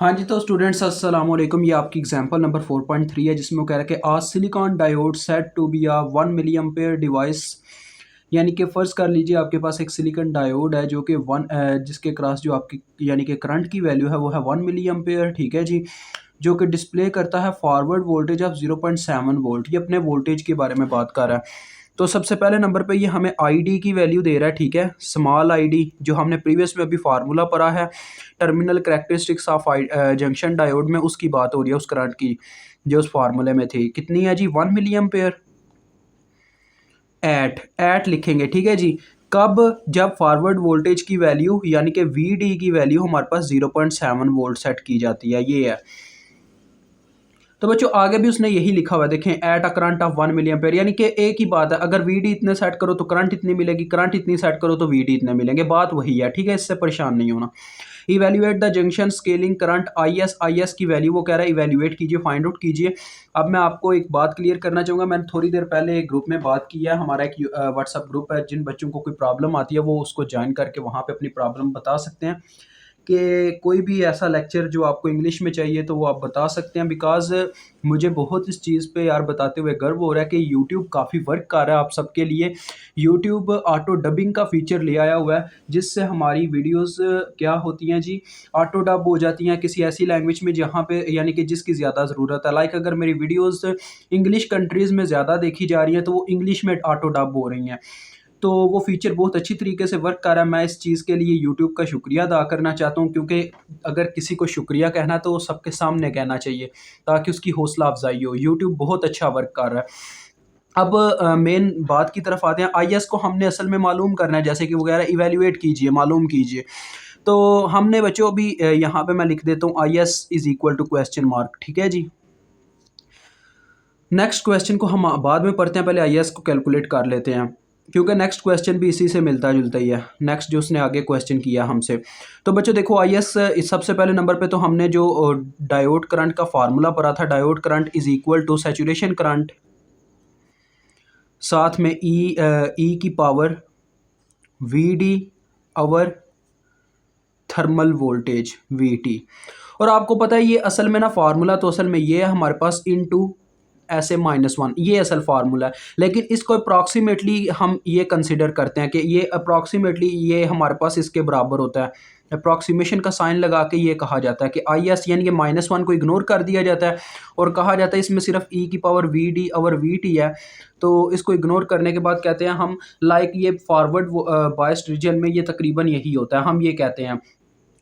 हाँ जी, तो स्टूडेंट्स अस्सलाम वालेकुम। ये आपकी एग्जांपल नंबर 4.3 है जिसमें वो कह रहा है कि a silicon diode set to be a 1 milli ampere device. यानी कि फ़र्ज़ कर लीजिए आपके पास एक सिलिकॉन डायोड है जो कि जिसके क्रॉस जो आपकी यानी कि करंट की वैल्यू है वो है 1 मिली एम्पेयर, ठीक है जी। जो कि डिस्प्ले करता है फॉरवर्ड वोल्टेज ऑफ 0.7 वोल्ट। ये अपने वोल्टेज के बारे में बात कर रहा है। तो सबसे पहले नंबर पे ये हमें आईडी की वैल्यू दे रहा है, ठीक है। स्मॉल आईडी जो हमने प्रीवियस में अभी फार्मूला पढ़ा है, terminal characteristics of junction diode में उसकी बात हो रही है, उस करंट की जो उस फार्मूले में थी। कितनी है जी? 1 मिली एम्पेयर एट लिखेंगे, ठीक है जी। कब? जब फॉरवर्ड वोल्टेज की वैल्यू यानी कि वी की वैल्यू हमारे पास 0.7 वोल्ट सेट की जाती है, ये है। तो बच्चों आगे भी उसने यही लिखा हुआ है, देखें at a current of 1 milli ampere, यानी कि एक ही बात है। अगर वी इतने सेट करो तो करंट इतनी मिलेगी, करंट इतनी सेट करो तो वी इतने मिलेंगे, बात वही है, ठीक है। इससे परेशान नहीं होना। Evaluate the junction scaling current I S की वैल्यू वो कह रहा है इवेल्युएट कीजिए, फाइंड आउट कीजिए। अब मैं आपको एक बात क्लियर करना चाहूँगा। मैंने थोड़ी देर पहले एक ग्रुप में बात की है, हमारा एक व्हाट्सअप ग्रुप है। जिन बच्चों को कोई प्रॉब्लम आती है वो उसको ज्वाइन करके वहाँ पे अपनी प्रॉब्लम बता सकते हैं। कि कोई भी ऐसा लेक्चर जो आपको इंग्लिश में चाहिए तो वो आप बता सकते हैं। बिकॉज़ मुझे बहुत इस चीज़ पे यार बताते हुए गर्व हो रहा है कि यूट्यूब काफ़ी वर्क कर रहा है आप सबके लिए। यूट्यूब ऑटो डबिंग का फ़ीचर ले आया हुआ है, जिससे हमारी वीडियोज़ क्या होती हैं जी, ऑटो डब हो जाती हैं किसी ऐसी लैंग्वेज में जहाँ पे यानी कि जिसकी ज़्यादा ज़रूरत है। लाइक अगर मेरी वीडियोज़ इंग्लिश कंट्रीज़ में ज़्यादा देखी जा रही हैं तो वो इंग्लिश में ऑटो डब हो रही हैं। तो वो फ़ीचर बहुत अच्छी तरीके से वर्क कर रहा है। मैं इस चीज़ के लिए यूट्यूब का शुक्रिया अदा करना चाहता हूँ, क्योंकि अगर किसी को शुक्रिया कहना तो सबके सामने कहना चाहिए ताकि उसकी हौसला अफ़ज़ाई हो। यूट्यूब बहुत अच्छा वर्क कर रहा है। अब मेन बात की तरफ आते हैं। आईएस को हमने असल में मालूम करना है, जैसे कि वो कह रहा है इवैल्यूएट कीजिए, मालूम कीजिए। तो हमने बच्चों अभी यहाँ पे मैं लिख देता हूँ IS is equal to question mark, ठीक है जी। नेक्स्ट क्वेश्चन को हम बाद में पढ़ते हैं, पहले आईएस को कैलकुलेट कर लेते हैं, क्योंकि नेक्स्ट क्वेश्चन भी इसी से मिलता जुलता ही है। नेक्स्ट जो उसने आगे क्वेश्चन किया हमसे। तो बच्चों देखो आईएस इस सबसे पहले नंबर पे तो हमने जो डायोड करंट का फार्मूला पढ़ा था, diode current is equal to saturation current, साथ में ई की power V D over thermal voltage V T. और आपको पता है ये असल में ना फार्मूला तो असल में ये है हमारे पास इनटू ऐसे -1, ये असल फार्मूला है। लेकिन इसको अप्रॉक्सीमेटली हम ये कंसिडर करते हैं कि ये अप्रॉक्सीमेटली ये हमारे पास इसके बराबर होता है। अप्रॉक्सीमेशन का साइन लगा के ये कहा जाता है कि आई एस यानी कि -1 को इग्नोर कर दिया जाता है और कहा जाता है इसमें सिर्फ ई की पावर वी डी और वी टी है। तो इसको इग्नोर करने के बाद कहते हैं हम लाइक ये फॉरवर्ड बायस्ड रीजन में ये तकरीबन यही होता है, हम ये कहते हैं।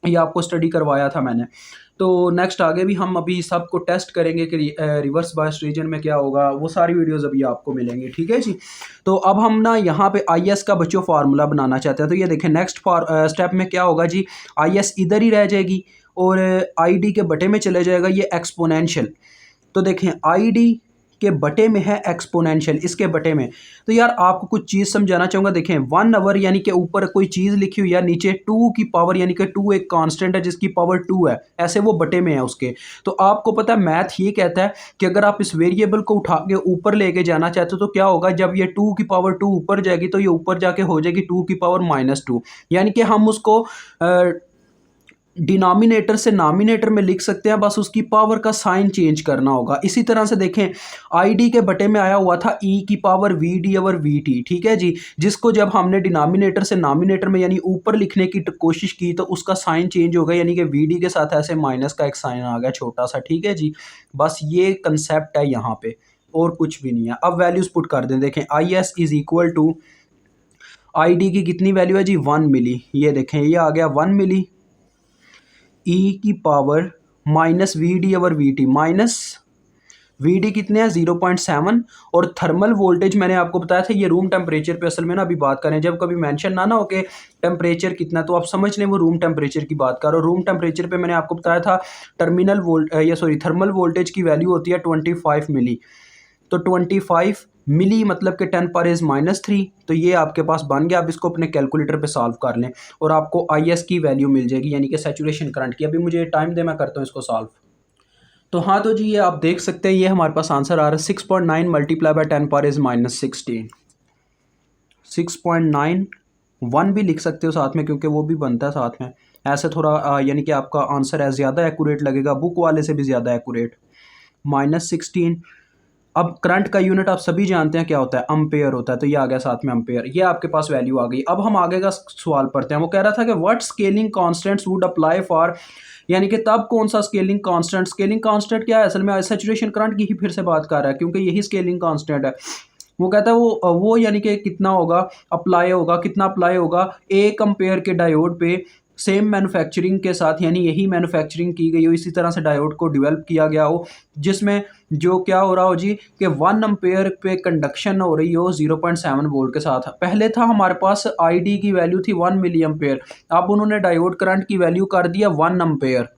ये आपको स्टडी करवाया था मैंने। तो नेक्स्ट आगे भी हम अभी सबको टेस्ट करेंगे कि रिवर्स बायस्ड रीजन में क्या होगा, वो सारी वीडियोस अभी आपको मिलेंगी, ठीक है जी। तो अब हम ना यहाँ पे आईएस का बच्चों फार्मूला बनाना चाहते हैं। तो ये देखें नेक्स्ट स्टेप में क्या होगा जी, आईएस इधर ही रह जाएगी और आईडी के बटे में चले जाएगा ये एक्सपोनेंशियल। तो देखें आईडी के बटे में है एक्सपोनेंशियल, इसके बटे में। तो यार आपको कुछ चीज़ समझाना चाहूँगा। देखें 1 आवर यानी कि ऊपर कोई चीज़ लिखी हुई है, नीचे 2 की पावर यानी कि 2 एक कांस्टेंट है जिसकी पावर 2 है, ऐसे वो बटे में है उसके। तो आपको पता है मैथ ये कहता है कि अगर आप इस वेरिएबल को उठा के ऊपर लेके जाना चाहते हो तो क्या होगा, जब ये 2 की पावर 2 ऊपर जाएगी तो ये ऊपर जाके हो जाएगी 2 की पावर -2। यानी कि हम उसको डिनोमिनेटर से नॉमिनेटर में लिख सकते हैं, बस उसकी पावर का साइन चेंज करना होगा। इसी तरह से देखें आईडी के बटे में आया हुआ था ई की पावर वी डी और वी टी, ठीक है जी। जिसको जब हमने डिनोमिनेटर से नॉमिनेटर में यानी ऊपर लिखने की कोशिश की तो उसका साइन चेंज हो गया, यानी कि वी डी के साथ ऐसे माइनस का एक साइन आ गया छोटा सा, ठीक है जी। बस ये कंसेप्ट है यहाँ पे और कुछ भी नहीं है। अब वैल्यूज पुट कर दें। देखें I S is equal to I D की कितनी वैल्यू है जी, 1 मिली। ये देखें ये आ गया 1 मिली ई की पावर माइनस वी डी और V T, minus V D कितने हैं 0.7। और थर्मल वोल्टेज मैंने आपको बताया था ये रूम टेम्परेचर पे असल में ना अभी बात करें, जब कभी मेंशन ना हो कि टेम्परेचर कितना तो आप समझ लें वो रूम टेम्परेचर की बात करो। रूम टेम्परेचर पे मैंने आपको बताया था थर्मल वोल्टेज की वैल्यू होती है 25 मिली। तो 25 मिली मतलब कि 10 पर इज़ -3। तो ये आपके पास बन गया। अब इसको अपने कैलकुलेटर पे सॉल्व कर लें और आपको आईएस की वैल्यू मिल जाएगी, यानी कि सैचुरेशन करंट की। अभी मुझे टाइम दे, मैं करता हूँ इसको सॉल्व। तो हाँ, तो जी ये आप देख सकते हैं ये हमारे पास आंसर आ रहा है 6.9 मल्टीप्लाई बाय 10 पर इज़ -16। 6.9 1 भी लिख सकते हो साथ में क्योंकि वो भी बनता है साथ में। ऐसे थोड़ा यानी कि आपका आंसर है ज़्यादा एक्यूरेट लगेगा, बुक वाले से भी ज़्यादा एक्यूरेट। -16। अब करंट का यूनिट आप सभी जानते हैं क्या होता है, अम्पेयर होता है, तो ये आ गया साथ में अम्पेयर, ये आपके पास वैल्यू आ गई। अब हम आगे का सवाल पढ़ते हैं। वो कह रहा था कि what scaling constants would apply for, यानी कि तब कौन सा स्केलिंग कांस्टेंट क्या है, असल में सैचुरेशन करंट की ही फिर से बात कर रहा है, क्योंकि यही स्केलिंग कांस्टेंट है। वो कहता है वो यानी कि कितना होगा, अप्लाई होगा, कितना अप्लाई होगा 1 एम्पेयर के डायोड पे, सेम मैन्युफैक्चरिंग के साथ, यानी यही मैन्युफैक्चरिंग की गई हो, इसी तरह से डायोड को डेवलप किया गया हो, जिसमें जो क्या हो रहा हो जी कि 1 एम्पेयर पे कंडक्शन हो रही हो 0.7 वोल्ट के साथ। पहले था हमारे पास आईडी की वैल्यू थी 1 मिली एम्पेयर, अब उन्होंने डायोड करंट की वैल्यू कर दिया 1 एम्पेयर।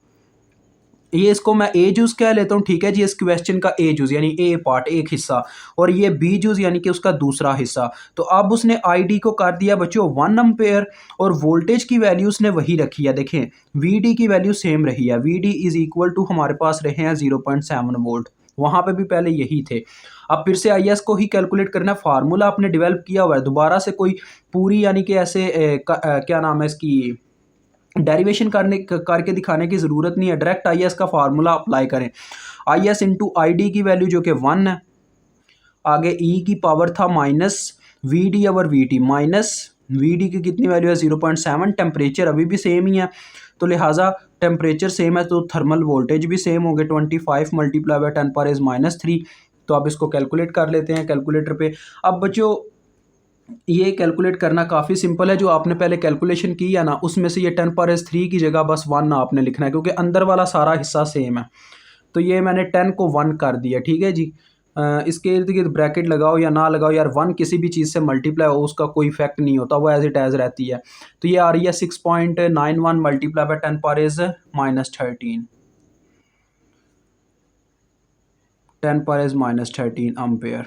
ये इसको मैं ए जूस कह लेता हूँ, ठीक है जी, इस क्वेश्चन का ए जूस यानी ए पार्ट एक हिस्सा, और ये बी जूस यानी कि उसका दूसरा हिस्सा। तो अब उसने आई डी को कर दिया बच्चों 1 एम्पेयर, और वोल्टेज की वैल्यू उसने वही रखी है। देखें वी डी की वैल्यू सेम रही है, V D is equal to हमारे पास रहे हैं 0.7 वोल्ट, वहाँ पे भी पहले यही थे। अब फिर से आई एस को ही कैलकुलेट करना, फार्मूला आपने डेवलप किया हुआ है, दोबारा से कोई पूरी यानी कि ऐसे क्या नाम है इसकी डेरिवेशन करके दिखाने की ज़रूरत नहीं है, डायरेक्ट आई एस का फार्मूला अप्लाई करें। I S into I D की वैल्यू जो कि 1 है, आगे ई की पावर था minus V D over V T, minus V D की कितनी वैल्यू है 0.7, टेम्परेचर अभी भी सेम ही है, तो लिहाजा टेम्परेचर सेम है तो थर्मल वोल्टेज भी सेम हो गए, 25 मल्टीप्लाई बाय 10⁻³ तो अब इसको कैलकुलेट कर लेते हैं कैलकुलेटर पे। अब बच्चों ये कैलकुलेट करना काफ़ी सिंपल है, जो आपने पहले कैलकुलेशन की है ना, उसमें से ये 10⁻³ की जगह बस 1 आपने लिखना है, क्योंकि अंदर वाला सारा हिस्सा सेम है। तो ये मैंने 10 को 1 कर दिया, ठीक है जी। इसके इर्द गिर्द ब्रैकेट लगाओ या ना लगाओ यार, 1 किसी भी चीज़ से मल्टीप्लाई हो उसका कोई इफेक्ट नहीं होता, वो एज इट एज रहती है। तो ये आ रही है 6.91 मल्टीप्लाई बाय 10⁻⁻13 10⁻⁻13 अम्पेयर।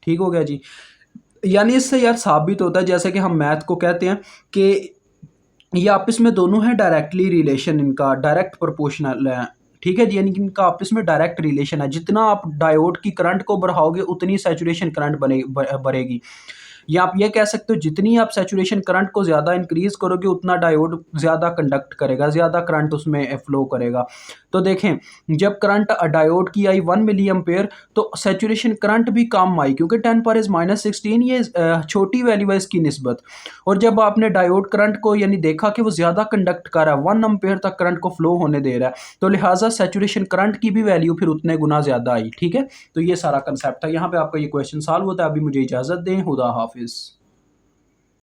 ठीक हो गया जी। यानी इससे यार साबित होता है, जैसे कि हम मैथ को कहते हैं कि ये आपस में दोनों हैं डायरेक्टली रिलेशन, इनका डायरेक्ट प्रोपोर्शनल है, ठीक है जी, यानी कि इनका आपस में डायरेक्ट रिलेशन है। जितना आप डायोड की करंट को बढ़ाओगे उतनी सैचुरेशन करंट बढ़ेगी, या आप ये कह सकते हो जितनी आप सैचुरेशन करंट को ज़्यादा इंक्रीज़ करोगे उतना डायोड ज़्यादा कंडक्ट करेगा, ज़्यादा करंट उसमें फ्लो करेगा। तो देखें जब करंट डायोड की आई 1 मिली एम्पेयर तो सैचुरेशन करंट भी कम आई, क्योंकि 10⁻⁻16 ये छोटी वैल्यू है इसकी निस्बत। और जब आपने डायोड करंट को यानी देखा कि वो ज़्यादा कंडक्ट कर रहा है, 1 एम्पेयर तक करंट को फ्लो होने दे रहा है, तो लिहाजा सैचुरेशन करंट की भी वैल्यू फिर उतने गुना ज़्यादा आई, ठीक है। तो ये सारा कंसेप्ट है, यहाँ पे आपका ये क्वेश्चन सॉल्व होता है। अभी मुझे इजाज़त दें, खुदा हाफिज़।